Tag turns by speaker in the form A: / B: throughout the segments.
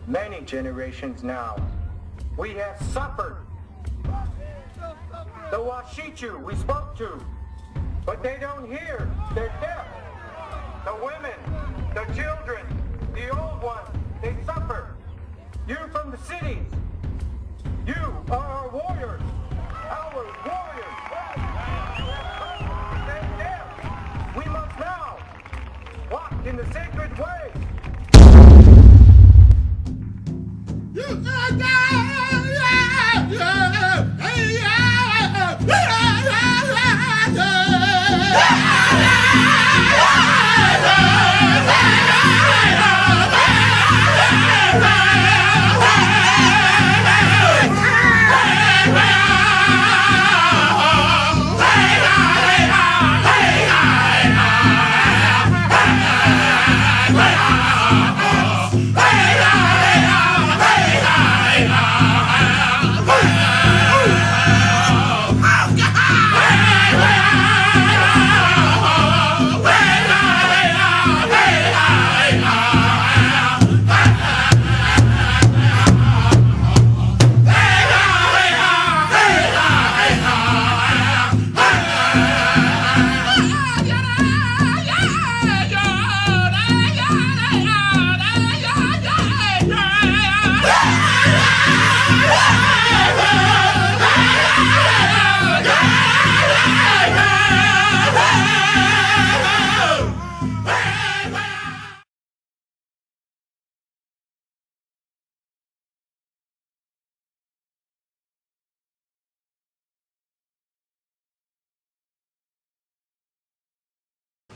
A: Many generations now, we have suffered. The Washichu we spoke to, but they don't hear. They're deaf. The women, the children, the old ones, they suffer. You from the cities, you are our warriors. Our warriors. They're deaf. We must now walk in the sacred way.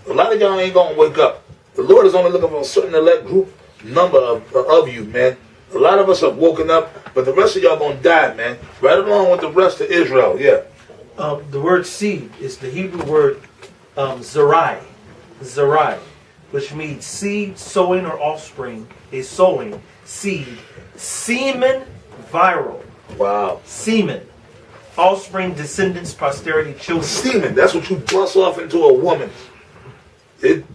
B: A lot of y'all ain't gonna wake up. The Lord is only looking for a certain elect group number of you, man. A lot of us have woken up, but the rest of y'all gonna die, man. Right along with the rest of Israel, yeah.
C: The word seed is the Hebrew word zerai, which means seed, sowing, or offspring. A sowing, seed, semen, viral.
B: Wow.
C: Semen, offspring, descendants, posterity, children.
B: Semen, that's what you bust off into a woman.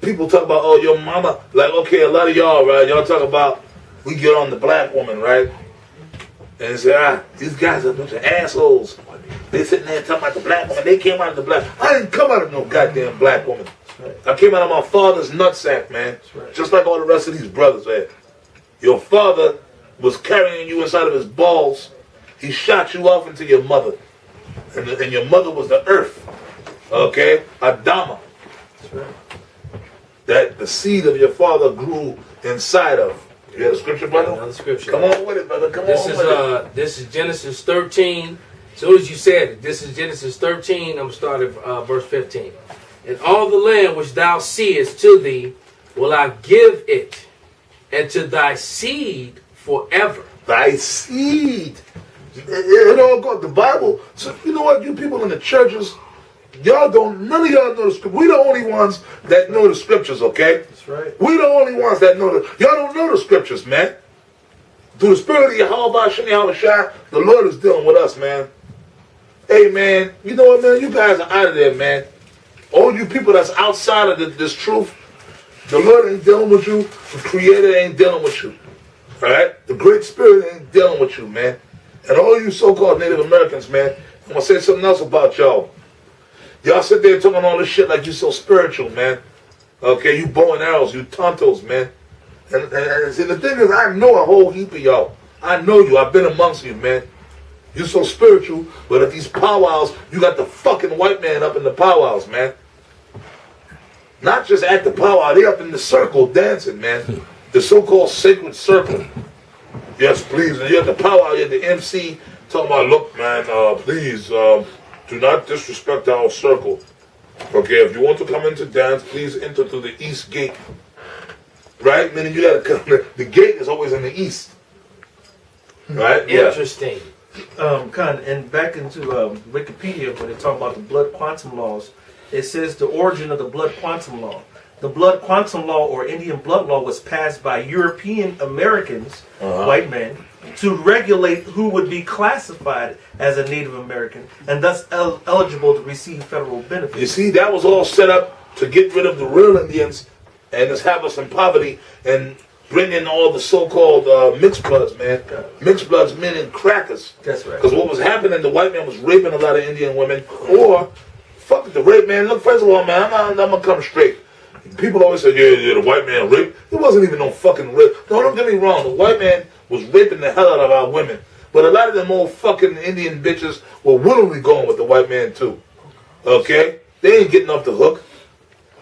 B: People talk about, oh, your mama. Like, okay, a lot of y'all, right? Y'all talk about, we get on the black woman, right? And say, these guys are a bunch of assholes. They sitting there talking about the black woman. They came out of the black. I didn't come out of no goddamn black woman. Right. I came out of my father's nutsack, man. Right. Just like all the rest of these brothers, man. Your father was carrying you inside of his balls. He shot you off into your mother. And your mother was the earth. Okay? Adama.
C: That's right.
B: That the seed of your father grew inside of. You got a scripture, brother?
D: Another scripture.
B: Come on with it, brother. Come on with it.
D: This is Genesis 13. As soon as you said it, this is Genesis 13. I'm going to start at verse 15. And all the land which thou seest to thee will I give it, and to thy seed forever.
B: Thy seed. It all got the Bible. So you know what, you people in the churches, y'all don't, none of y'all know the scripture. We the only ones that know the scriptures, okay?
C: That's right.
B: We the only ones that know y'all don't know the scriptures, man. Through the spirit of Yahweh Shai, the Lord is dealing with us, man. Hey, man, you know what, man? You guys are out of there, man. All you people that's outside of this truth, the Lord ain't dealing with you. The Creator ain't dealing with you. All right? The Great Spirit ain't dealing with you, man. And all you so-called Native Americans, man, I'm going to say something else about y'all. Y'all sit there talking all this shit like you so spiritual, man. Okay, you bow and arrows, you tontos, man. And see, the thing is, I know a whole heap of y'all. I know you. I've been amongst you, man. You're so spiritual, but at these powwows, you got the fucking white man up in the powwows, man. Not just at the powwow, they up in the circle dancing, man. The so-called sacred circle. Yes, please. And you're at the powwow, you're at the MC, talking about, look, man, please, do not disrespect our circle. Okay, if you want to come into dance, please enter through the east gate. Right? Meaning you gotta come, the gate is always in the east. Right?
D: Interesting.
C: And back into Wikipedia, when they talk about the blood quantum laws, it says the origin of the blood quantum law. The blood quantum law, or Indian blood law, was passed by European Americans, white men, to regulate who would be classified as a Native American and thus eligible to receive federal benefits.
B: You see, that was all set up to get rid of the real Indians and just have us in poverty and bring in all the so-called mixed bloods, man. Mixed bloods meaning crackers.
C: That's right.
B: Because what was happening, the white man was raping a lot of Indian women. Or, fuck the rape, man. Look, first of all, man, I'm going to come straight. People always say, yeah, the white man raped. It wasn't even no fucking rape. No, don't get me wrong. The white man was raping the hell out of our women. But a lot of them old fucking Indian bitches were willingly going with the white man, too. Okay? They ain't getting off the hook.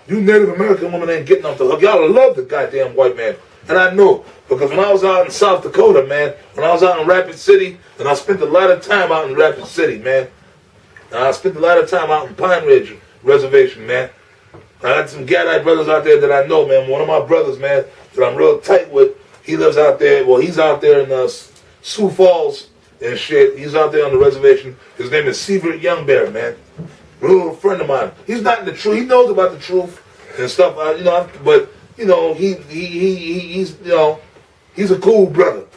B: You Native American women ain't getting off the hook. Y'all love the goddamn white man. And I know, because when I was out in South Dakota, man, when I was out in Rapid City, and I spent a lot of time out in Rapid City, man. And I spent a lot of time out in Pine Ridge Reservation, man. I had some Gadite brothers out there that I know, man. One of my brothers, man, that I'm real tight with, he lives out there. Well, he's out there in Sioux Falls and shit. He's out there on the reservation. His name is Seaver Youngbear, man. Real friend of mine. He's not in the truth. He knows about the truth and stuff, you know, but... You know, he's a cool brother.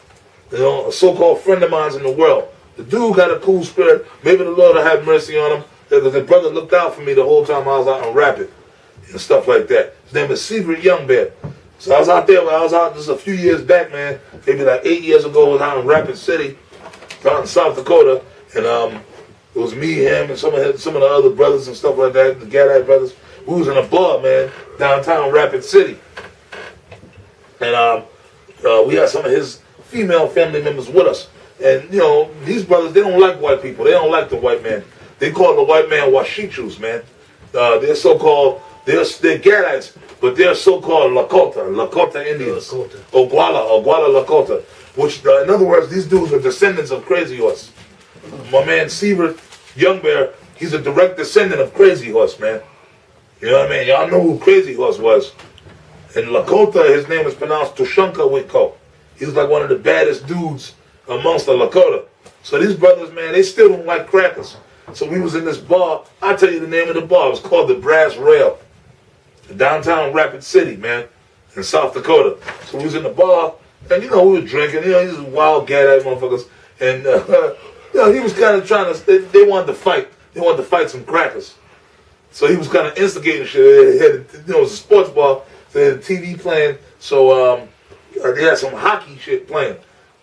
B: You know, a so-called friend of mine in the world. The dude got a cool spirit. Maybe the Lord will have mercy on him. Because the brother looked out for me the whole time I was out in Rapid and stuff like that. His name is Seaver Youngbear. So I was out there. I was out just a few years back, man. Maybe like 8 years ago. I was out in Rapid City, out in South Dakota, and it was me, him, and some of the other brothers and stuff like that, the Gadite brothers. We was in a bar, man, downtown Rapid City. And we had some of his female family members with us. And, you know, these brothers, they don't like white people. They don't like the white man. They call the white man Washichus, man. They're so-called, they're Gadites, but they're so-called Lakota Indians. Oguala Lakota. Which, in other words, these dudes are descendants of Crazy Horse. My man, Seaver Youngbear, he's a direct descendant of Crazy Horse, man. You know what I mean? Y'all know who Crazy Horse was. In Lakota, his name is pronounced Tushunka Wiko. He was like one of the baddest dudes amongst the Lakota. So these brothers, man, they still don't like crackers. So we was in this bar. I'll tell you the name of the bar. It was called the Brass Rail. Downtown Rapid City, man, in South Dakota. So we was in the bar, and, you know, we were drinking. You know, these wild Gadite motherfuckers. And, you know, he was kind of trying to, they wanted to fight. They wanted to fight some crackers. So he was kind of instigating shit. They had, you know, it was a sports bar. They had a TV playing. So they had some hockey shit playing.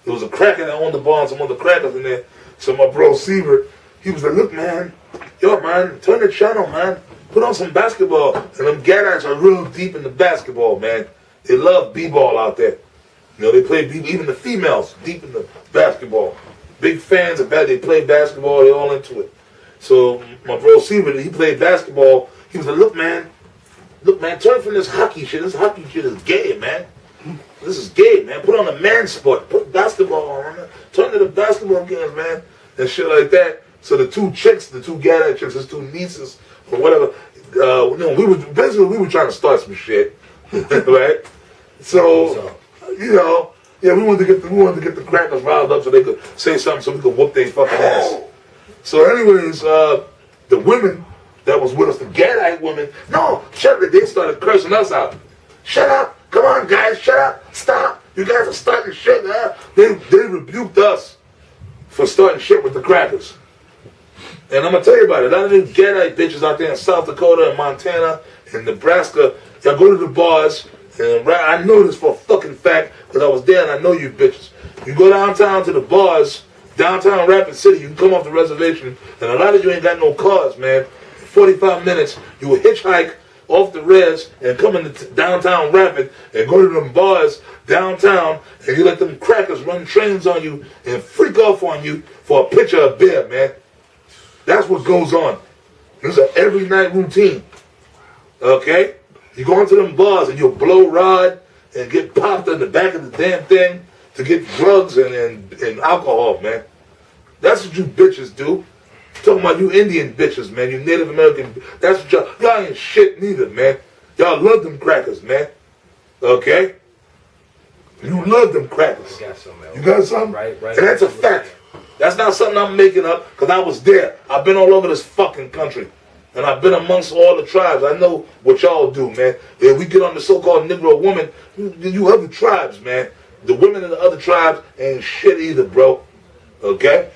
B: There was a cracker that owned the bar and some other crackers in there. So my bro Seaver, he was like, look, man, yo, man, turn the channel, man. Put on some basketball. And them Gadites are real deep in the basketball, man. They love b-ball out there. You know, they play even the females deep in the basketball. Big fans of that. They play basketball. They're all into it. So my bro Seaver, he played basketball. He was like, look, man, turn from this hockey shit. This hockey shit is gay, man. This is gay, man. Put on a man sport. Put basketball on, man. Turn to the basketball games, man. And shit like that. So the two chicks, the two Gadite chicks, his two nieces, or whatever, you know, we were trying to start some shit. Right? So, you know, yeah, we wanted to get the crackers riled up so they could say something so we could whoop their fucking ass. So anyways, the women that was with us, the Gadite women, no, shut up, they started cursing us out. Shut up, come on guys, shut up, stop, you guys are starting shit now. They rebuked us for starting shit with the crackers. And I'm going to tell you about it. A lot of these Gadite bitches out there in South Dakota and Montana and Nebraska, y'all go to the bars, and I know this for a fucking fact because I was there and I know you bitches. You go downtown to the bars, downtown Rapid City, you can come off the reservation, and a lot of you ain't got no cars, man. In 45 minutes, you will hitchhike off the res and come into downtown Rapid and go to them bars downtown, and you let them crackers run trains on you and freak off on you for a pitcher of beer, man. That's what goes on. This is an every night routine. Okay? You go into them bars and you'll blow rod and get popped in the back of the damn thing to get drugs and alcohol, man. That's what you bitches do. Talking about you Indian bitches, man. You Native American. That's what y'all ain't shit neither, man. Y'all love them crackers, man. Okay? You love them crackers.
D: I got something else.
B: You got something?
D: Right.
B: And that's a fact. That's not something I'm making up because I was there. I've been all over this fucking country. And I've been amongst all the tribes. I know what y'all do, man. If we get on the so-called Negro woman, you other tribes, man. The women in the other tribes ain't shit either, bro. Okay?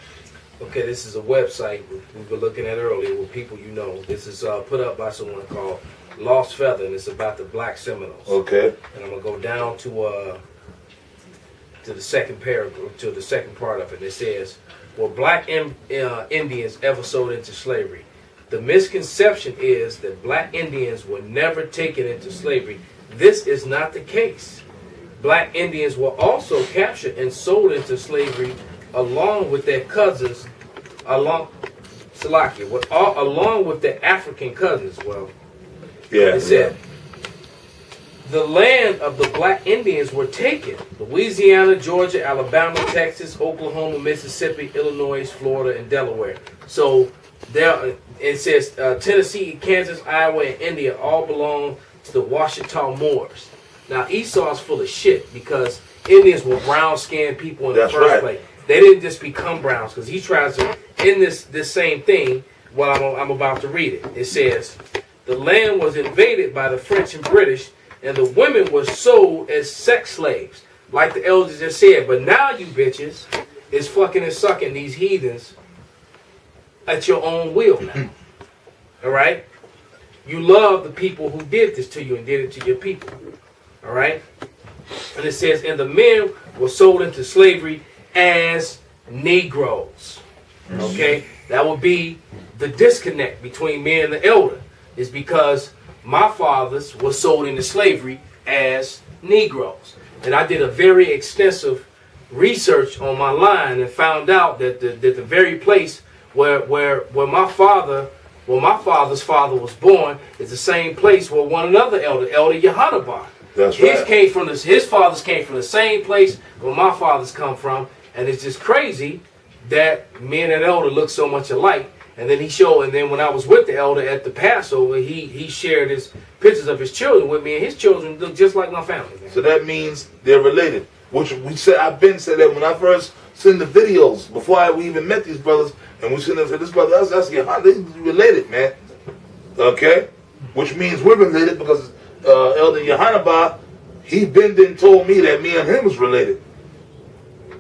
D: Okay, this is a website we were looking at earlier with people you know. This is put up by someone called Lost Feather, and it's about the Black Seminoles.
B: Okay.
D: And I'm gonna go down to the second paragraph, to the second part of it. It says, "Were Black Indians ever sold into slavery? The misconception is that Black Indians were never taken into slavery. This is not the case. Black Indians were also captured and sold into slavery along with their cousins, along with their African cousins." Well,
B: Yeah.
D: it said, "The land of the Black Indians were taken. Louisiana, Georgia, Alabama, Texas, Oklahoma, Mississippi, Illinois, Florida, and Delaware." So there, it says Tennessee, Kansas, Iowa, and India all belong to the Washita Moors. Now Esau's full of shit because Indians were brown-skinned people in the first place. They didn't just become browns, because he tries to, in this same thing, well, I'm about to read it. It says, "The land was invaded by the French and British, and the women were sold as sex slaves," like the elders just said. But now you bitches is fucking and sucking these heathens at your own will now. All right? You love the people who did this to you and did it to your people. All right? And it says, "And the men were sold into slavery as Negroes." Okay? That would be the disconnect between me and the elder, is because my fathers were sold into slavery as Negroes. And I did a very extensive research on my line and found out that the very place where my father's father was born is the same place where one another elder Yahanabar.
B: That's right.
D: His fathers came from the same place where my fathers come from, and it's just crazy that me and that elder look so much alike. And then when I was with the elder at the Passover, he shared his pictures of his children with me, and his children look just like my family. Man.
B: So that means they're related. Which I've been said that when I first seen the videos, before we even met these brothers, and we seen them, said, "This brother, that's they related, man." Okay? Which means we're related because Elder Yahanaba, he been and told me that me and him was related.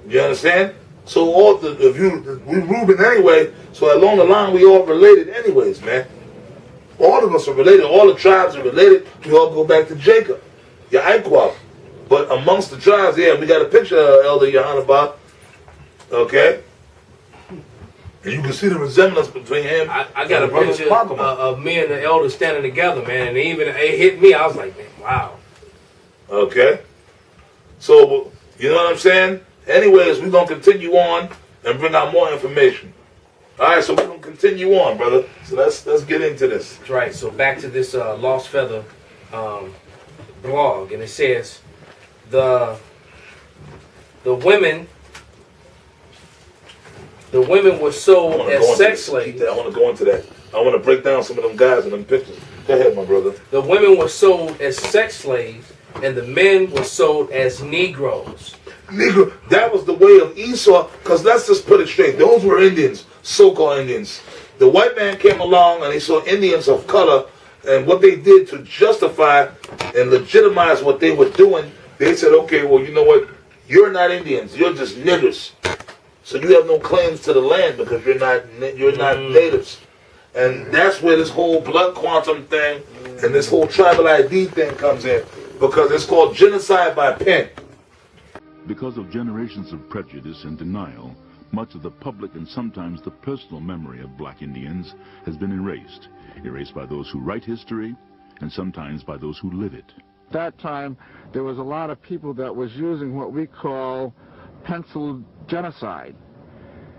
B: You understand? So we Reuben anyway, so along the line we all related anyways, man. All of us are related, all the tribes are related, we all go back to Jacob, Yahaquab. But amongst the tribes, yeah, we got a picture of Elder Yahanaba, okay? And you can see the resemblance between him.
D: I got a picture of me and the elder standing together, man, and even it hit me, I was like, man, wow.
B: Okay? So, you know what I'm saying? Anyways, we're going to continue on and bring out more information. All right, so we're going to continue on, brother. So let's get into this.
D: That's right. So back to this Lost Feather blog, and it says the women were sold as sex slaves.
B: I want to go into that. I want to break down some of them guys in them pictures. Go ahead, my brother.
D: The women were sold as sex slaves, and the men were sold as Negroes.
B: Negro, that was the way of Esau, because let's just put it straight. Those were Indians, so-called Indians. The white man came along and he saw Indians of color, and what they did to justify and legitimize what they were doing, they said, okay, well, you know what? You're not Indians. You're just niggers. So you have no claims to the land because you're not natives. And that's where this whole blood quantum thing and this whole tribal ID thing comes in, because it's called genocide by pen.
E: Because of generations of prejudice and denial, much of the public and sometimes the personal memory of black Indians has been erased by those who write history and sometimes by those who live it.
F: At that time, there was a lot of people that was using what we call pencil genocide.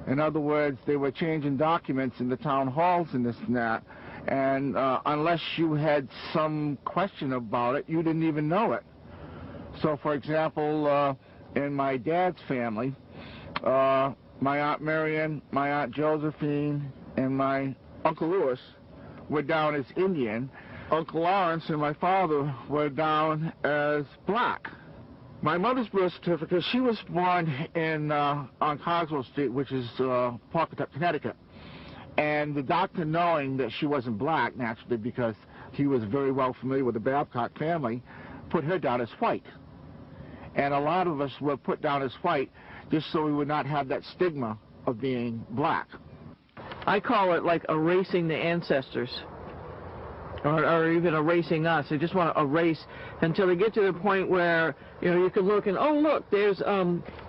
F: In other words, they were changing documents in the town halls and this and that, and unless you had some question about it, you didn't even know it. So, for example, in my dad's family, my Aunt Marion, my Aunt Josephine, and my Uncle Lewis were down as Indian. Uncle Lawrence and my father were down as black. My mother's birth certificate, she was born in on Cogswell Street, which is Pawcatuck, Connecticut. And the doctor, knowing that she wasn't black, naturally, because he was very well familiar with the Babcock family, put her down as white. And a lot of us were put down as white just so we would not have that stigma of being black.
G: I call it like erasing the ancestors, or even erasing us. They just want to erase until they get to the point where, you know, you can look and, oh look, there's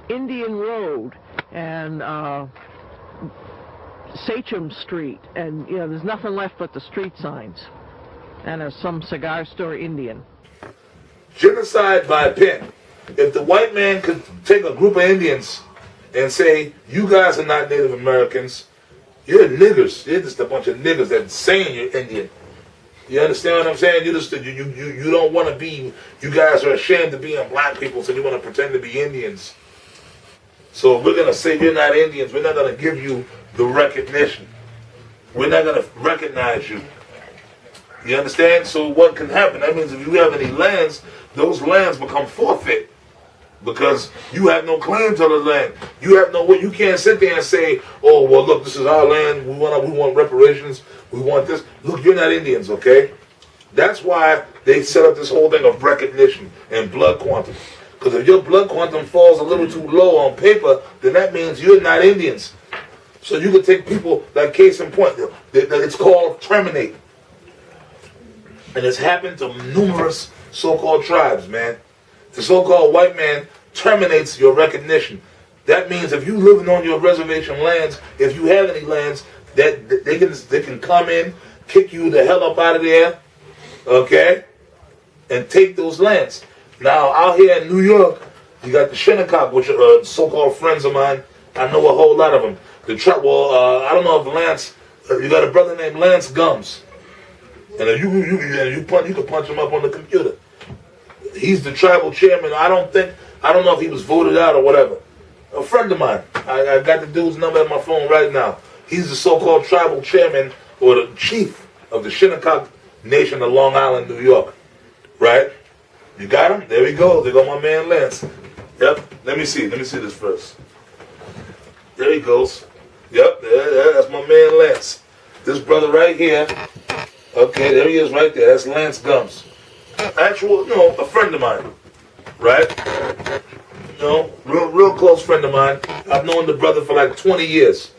G: Indian Road and Sachem Street, and you know, there's nothing left but the street signs and some cigar store Indian.
B: Genocide by pen. If the white man could take a group of Indians and say, you guys are not Native Americans, you're niggers. You're just a bunch of niggers that's saying you're Indian. You understand what I'm saying? You just you don't want to be. You guys are ashamed of being black people, so you want to pretend to be Indians. So we're gonna say you're not Indians. We're not gonna give you the recognition. We're not gonna recognize you. You understand? So what can happen? That means if you have any lands, those lands become forfeit. Because you have no claim to the land. You have no way. You can't sit there and say, oh, well, look, this is our land. We want reparations. We want this. Look, you're not Indians, okay? That's why they set up this whole thing of recognition and blood quantum. Because if your blood quantum falls a little too low on paper, then that means you're not Indians. So you can take people, like case in point, it's called terminate. And it's happened to numerous so-called tribes, man. The so-called white man terminates your recognition. That means if you living on your reservation lands, if you have any lands, that they can come in, kick you the hell up out of there, okay, and take those lands. Now out here in New York, you got the Shinnecock, which are so-called friends of mine. I know a whole lot of them. I don't know if Lance. You got a brother named Lance Gums, and if you can punch him up on the computer. He's the tribal chairman. I don't know if he was voted out or whatever. A friend of mine. I got the dude's number on my phone right now. He's the so-called tribal chairman or the chief of the Shinnecock Nation of Long Island, New York. Right? You got him? There he goes. There go my man Lance. Yep. Let me see this first. There he goes. Yep. That's my man Lance. This brother right here. Okay, there he is right there. That's Lance Gums. A friend of mine, right? Real close friend of mine. I've known the brother for like 20 years.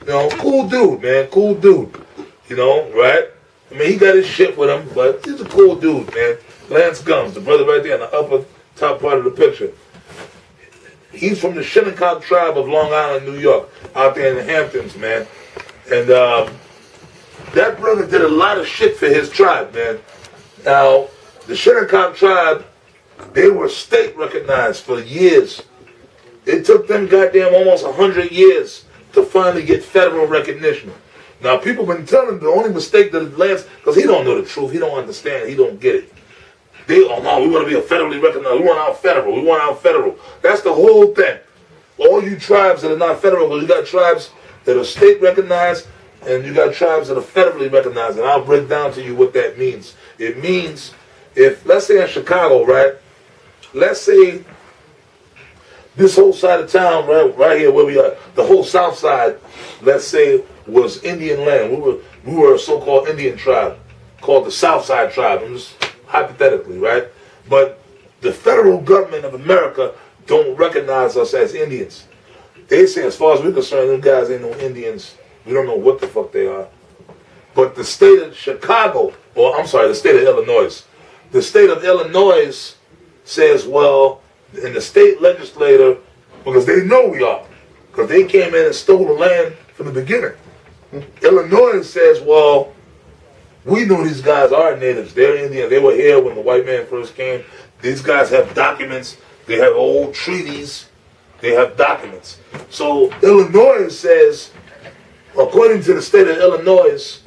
B: Cool dude, man, cool dude. Right? I mean, he got his shit with him, but he's a cool dude, man. Lance Gums, the brother right there in the upper top part of the picture. He's from the Shinnecock tribe of Long Island, New York, out there in the Hamptons, man. And that brother did a lot of shit for his tribe, man. Now, the Shinnecock tribe, they were state recognized for years. It took them goddamn almost 100 years to finally get federal recognition. Now, people been telling him the only mistake that Lance, because he don't know the truth, he don't understand, he don't get it. We want to be a federally recognized, we want our federal. That's the whole thing. All you tribes that are not federal, because you got tribes that are state recognized, and you got tribes that are federally recognized, and I'll break down to you what that means. It means, if, let's say in Chicago, right, let's say this whole side of town, right here where we are, the whole south side, let's say, was Indian land. We were a so-called Indian tribe called the South Side tribe. I'm just hypothetically, right? But the federal government of America don't recognize us as Indians. They say, as far as we're concerned, them guys ain't no Indians. We don't know what the fuck they are. But the state of Chicago, the state of Illinois. The state of Illinois says, well, and the state legislator, because they know we are, because they came in and stole the land from the beginning. Illinois says, well, we know these guys are natives. They're Indian. They were here when the white man first came. These guys have documents. They have old treaties. They have documents. So Illinois says, according to the state of Illinois,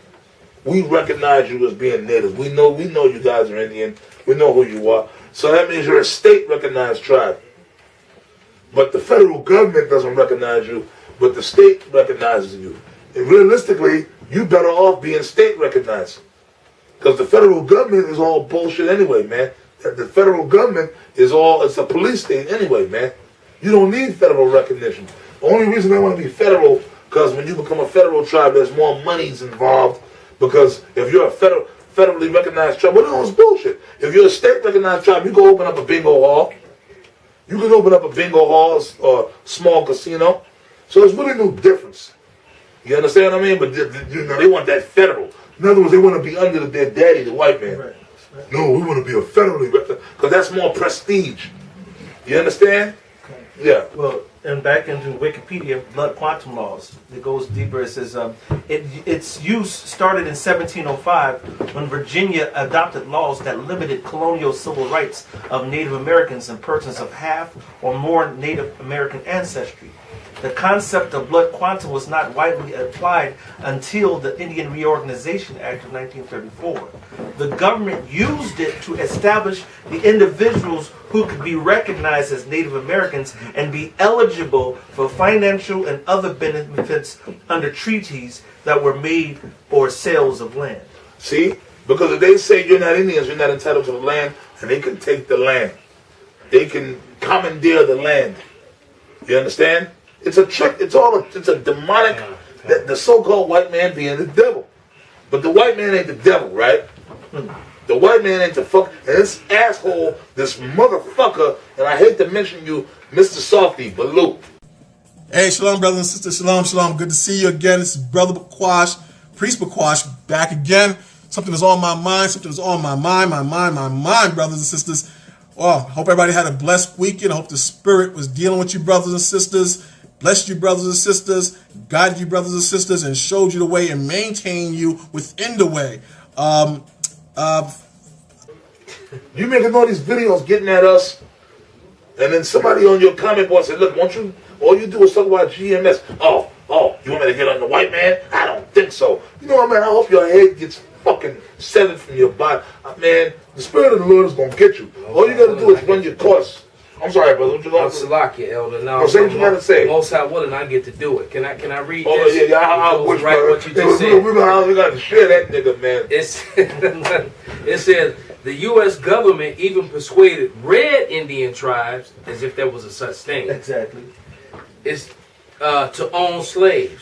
B: we recognize you as being natives. We know you guys are Indian. We know who you are. So that means you're a state-recognized tribe. But the federal government doesn't recognize you, but the state recognizes you. And realistically, you better off being state-recognized. Because the federal government is all bullshit anyway, man. The federal government it's a police state anyway, man. You don't need federal recognition. The only reason they want to be federal, because when you become a federal tribe, there's more monies involved. Because if you're a federally recognized tribe, well, no, it's bullshit. If you're a state-recognized tribe, you can open up a bingo hall. You can open up a bingo hall or small casino. So it's really no difference. You understand what I mean? But you know, they want that federal. In other words, they want to be under their daddy, the white man. Right. Right. No, we want to be a federally, because that's more prestige. You understand? Okay. Yeah.
C: Well, and back into Wikipedia, blood quantum laws. It goes deeper. It says its use started in 1705 when Virginia adopted laws that limited colonial civil rights of Native Americans and persons of half or more Native American ancestry. The concept of blood quantum was not widely applied until the Indian Reorganization Act of 1934. The government used it to establish the individuals who could be recognized as Native Americans and be eligible for financial and other benefits under treaties that were made or sales of land.
B: See? Because if they say you're not Indians, you're not entitled to the land, and they can take the land. They can commandeer the land. You understand? It's a trick. It's a demonic, the so-called white man being the devil. But the white man ain't the devil, right? The white man ain't the fuck. And this asshole, this motherfucker, and I hate to mention you, Mr. Softy, Baloo.
H: Hey, shalom, brothers and sisters. Shalom, shalom. Good to see you again. This is Brother Bakwash, Priest Bakwash, back again. Something is on my mind. Something is on my mind, brothers and sisters. Well, I hope everybody had a blessed weekend. I hope the Spirit was dealing with you, brothers and sisters. Blessed you, brothers and sisters, guided you, brothers and sisters, and showed you the way and maintained you within the way.
B: You making all these videos getting at us, and then somebody on your comment board said, look, won't you, all you do is talk about GMS. Oh, you want me to get on the white man? I don't think so. You know what, man? I hope your head gets fucking severed from your body. Man, the Spirit of the Lord is going to get you. All you got to do is run your course. I'm sorry, brother. What you got?
D: Salakia, Elder. No,
B: say what you got to say.
D: Most High willing, I get to do it. Can I read
B: this?
D: Oh
B: yeah, I wish,
D: right what you just said.
B: We got to share that nigga, man.
D: It says the U.S. government even persuaded red Indian tribes, as if there was a such thing.
C: Exactly.
D: It's to own slaves.